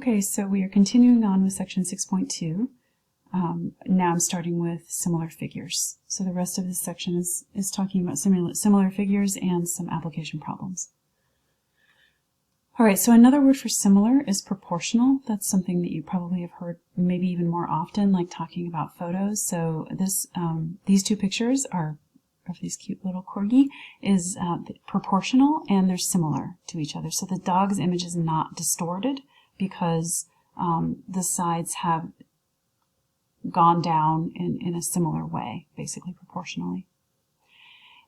Okay, so we are continuing on with section 6.2. Now I'm starting with similar figures. So the rest of this section is talking about similar figures and some application problems. Alright, so another word for similar is proportional. That's something that you probably have heard maybe even more often, like talking about photos. So these two pictures are of this cute little corgi is proportional, and they're similar to each other. So the dog's image is not distorted because the sides have gone down in a similar way, basically proportionally.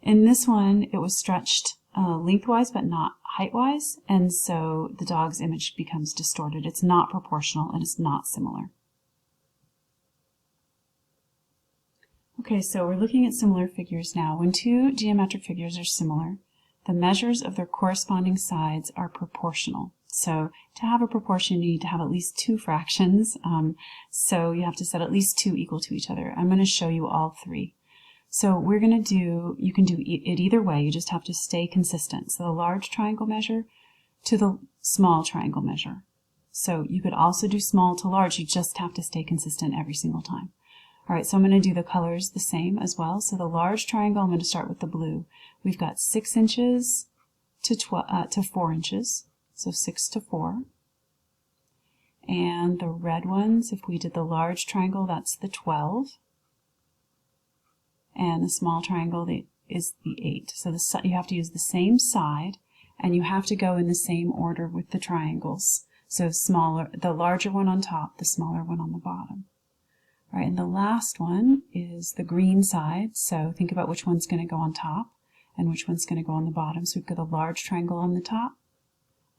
In this one, it was stretched lengthwise but not heightwise, and so the dog's image becomes distorted. It's not proportional and it's not similar. Okay, so we're looking at similar figures now. When two geometric figures are similar, the measures of their corresponding sides are proportional. So to have a proportion, you need to have at least two fractions. So you have to set at least two equal to each other. I'm going to show you all three. So we're going to do, you can do it either way. You just have to stay consistent. So the large triangle measure to the small triangle measure. So you could also do small to large. You just have to stay consistent every single time. All right, so I'm going to do the colors the same as well. So the large triangle, I'm going to start with the blue. We've got 6 inches to 4 inches. So 6 to 4. And the red ones, if we did the large triangle, that's the 12. And the small triangle is the 8. So you have to use the same side, and you have to go in the same order with the triangles. So the larger one on top, the smaller one on the bottom. All right, and the last one is the green side. So think about which one's going to go on top and which one's going to go on the bottom. So we've got a large triangle on the top,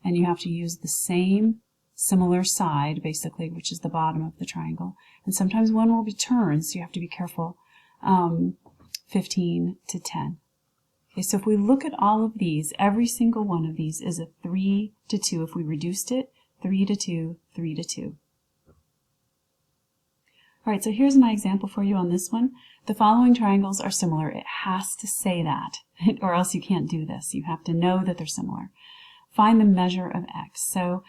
and you have to use the same similar side, basically, which is the bottom of the triangle. And sometimes one will be turned, so you have to be careful. 15 to 10. Okay, so if we look at all of these, every single one of these is a 3 to 2. If we reduced it, 3 to 2, 3 to 2. All right, so here's my example for you on this one. The following triangles are similar. It has to say that, or else you can't do this. You have to know that they're similar. Find the measure of x. So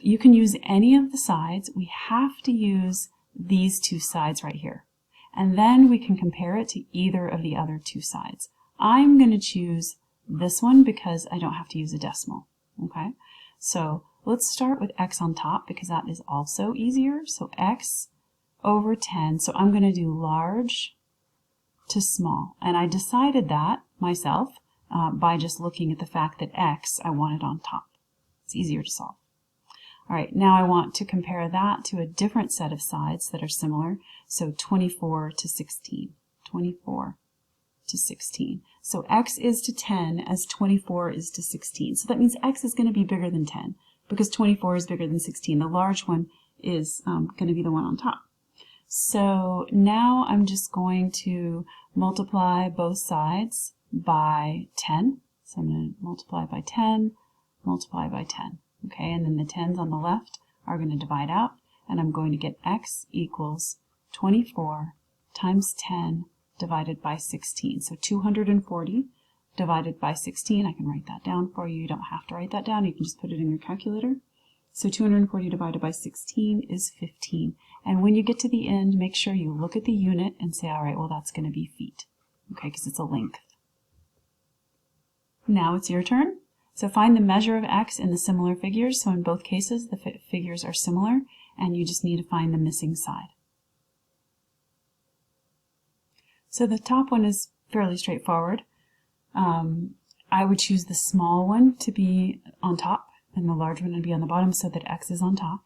you can use any of the sides. We have to use these two sides right here. And then we can compare it to either of the other two sides. I'm going to choose this one because I don't have to use a decimal. Okay, so let's start with x on top because that is also easier. So x over 10. So I'm going to do large to small. And I decided that myself by just looking at the fact that x I wanted on top. It's easier to solve. All right, now I want to compare that to a different set of sides that are similar. So 24 to 16. 24 to 16. So x is to 10 as 24 is to 16. So that means x is going to be bigger than 10 because 24 is bigger than 16. The large one is going to be the one on top. So now I'm just going to multiply both sides by 10. So I'm going to multiply by 10, multiply by 10. Okay, and then the 10s on the left are going to divide out, and I'm going to get x equals 24 times 10 divided by 16. So 240 divided by 16. I can write that down for you. You don't have to write that down. You can just put it in your calculator. So 240 divided by 16 is 15. And when you get to the end, make sure you look at the unit and say, all right, well, that's going to be feet. Okay, because it's a length. Now it's your turn. So find the measure of x in the similar figures. So in both cases, the figures are similar, and you just need to find the missing side. So the top one is fairly straightforward. I would choose the small one to be on top, and the large one to be on the bottom so that x is on top.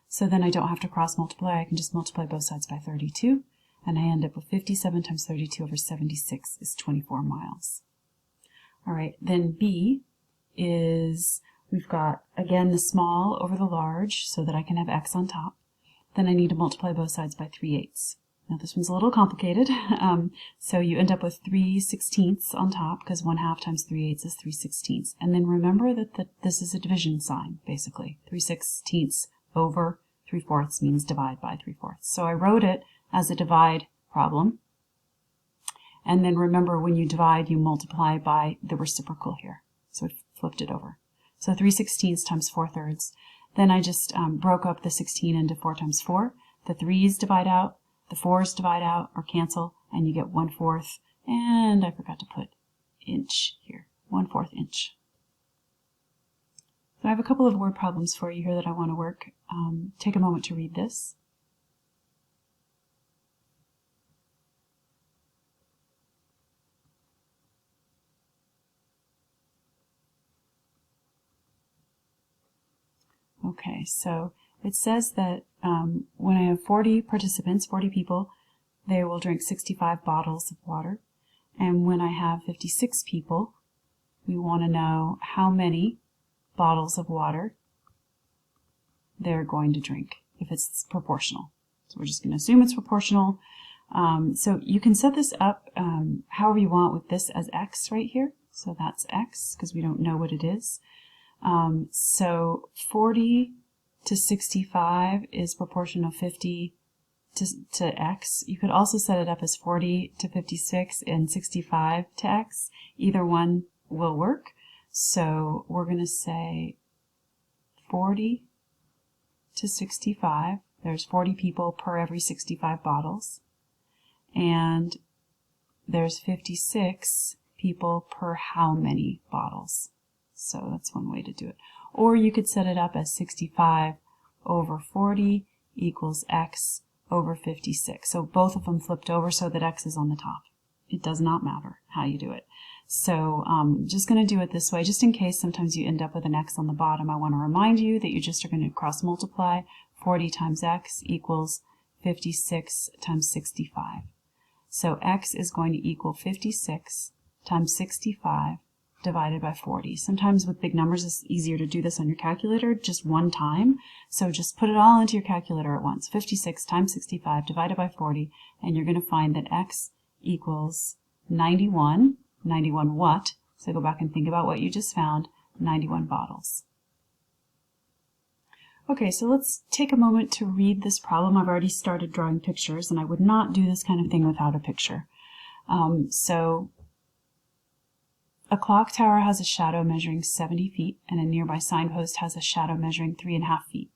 So then I don't have to cross multiply. I can just multiply both sides by 32, and I end up with 57 times 32 over 76 is 24 miles. All right, then B is, we've got, again, the small over the large so that I can have x on top. Then I need to multiply both sides by 3/8. Now this one's a little complicated. So you end up with 3/16 on top because 1/2 times 3/8 is 3/16. And then remember that this is a division sign, basically. 3/16 over 3/4 means divide by 3/4. So I wrote it as a divide problem. And then remember, when you divide, you multiply by the reciprocal here. So I flipped it over. So 3/16 times 4/3. Then I just broke up the 16 into 4 times 4. The 3's divide out, the 4's divide out or cancel, and you get 1/4. And I forgot to put inch here, 1/4 inch. So I have a couple of word problems for you here that I want to work. Take a moment to read this. Okay, so it says that when I have 40 participants, 40 people, they will drink 65 bottles of water. And when I have 56 people, we want to know how many bottles of water they're going to drink, if it's proportional. So we're just going to assume it's proportional. So you can set this up however you want with this as x right here. So that's x because we don't know what it is. So 40 to 65 is proportional 50 to x. You could also set it up as 40 to 56 and 65 to x. Either one will work. So we're going to say 40 to 65. There's 40 people per every 65 bottles. And there's 56 people per how many bottles. So that's one way to do it. Or you could set it up as 65 over 40 equals x over 56. So both of them flipped over so that x is on the top. It does not matter how you do it. So just going to do it this way, just in case sometimes you end up with an x on the bottom. I want to remind you that you just are going to cross multiply. 40 times x equals 56 times 65. So x is going to equal 56 times 65 divided by 40. Sometimes with big numbers it's easier to do this on your calculator just one time. So just put it all into your calculator at once. 56 times 65 divided by 40, and you're going to find that x equals 91. 91 what? So go back and think about what you just found. 91 bottles. Okay, so let's take a moment to read this problem. I've already started drawing pictures, and I would not do this kind of thing without a picture. So a clock tower has a shadow measuring 70 feet, and a nearby signpost has a shadow measuring 3.5 feet.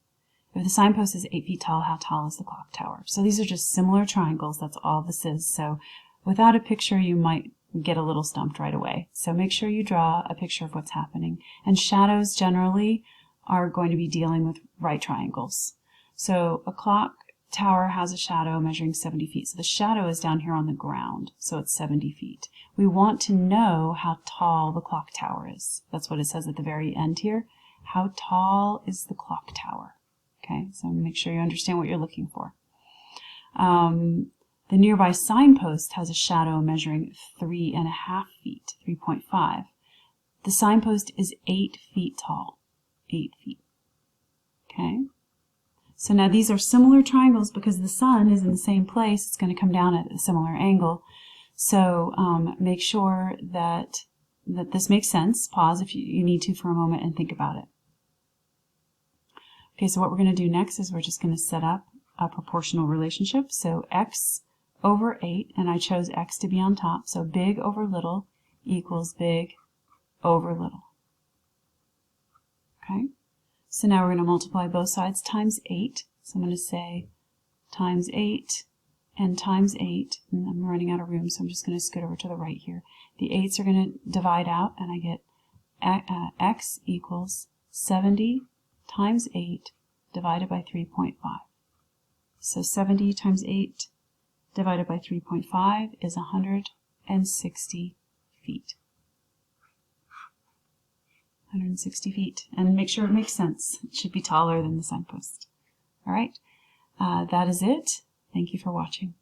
If the signpost is 8 feet tall, how tall is the clock tower? So these are just similar triangles. That's all this is. So without a picture, you might get a little stumped right away. So make sure you draw a picture of what's happening. And shadows generally are going to be dealing with right triangles. So a clock tower has a shadow measuring 70 feet. So the shadow is down here on the ground, so it's 70 feet. We want to know how tall the clock tower is. That's what it says at the very end here. How tall is the clock tower? Okay, so make sure you understand what you're looking for. The nearby signpost has a shadow measuring 3.5 feet, 3.5. The signpost is 8 feet tall. 8 feet. Okay? So now these are similar triangles because the sun is in the same place. It's going to come down at a similar angle. So make sure that this makes sense. Pause if you need to for a moment and think about it. Okay, so what we're going to do next is we're just going to set up a proportional relationship. So x over 8, and I chose x to be on top. So big over little equals big over little. Okay, so now we're going to multiply both sides times 8. So I'm going to say times 8 and times 8. And I'm running out of room, so I'm just going to scoot over to the right here. The 8's are going to divide out, and I get x equals 70 times 8 divided by 3.5. So 70 times 8 divided by 3.5 is 160 feet. 160 feet. And make sure it makes sense. It should be taller than the signpost. All right, that is it. Thank you for watching.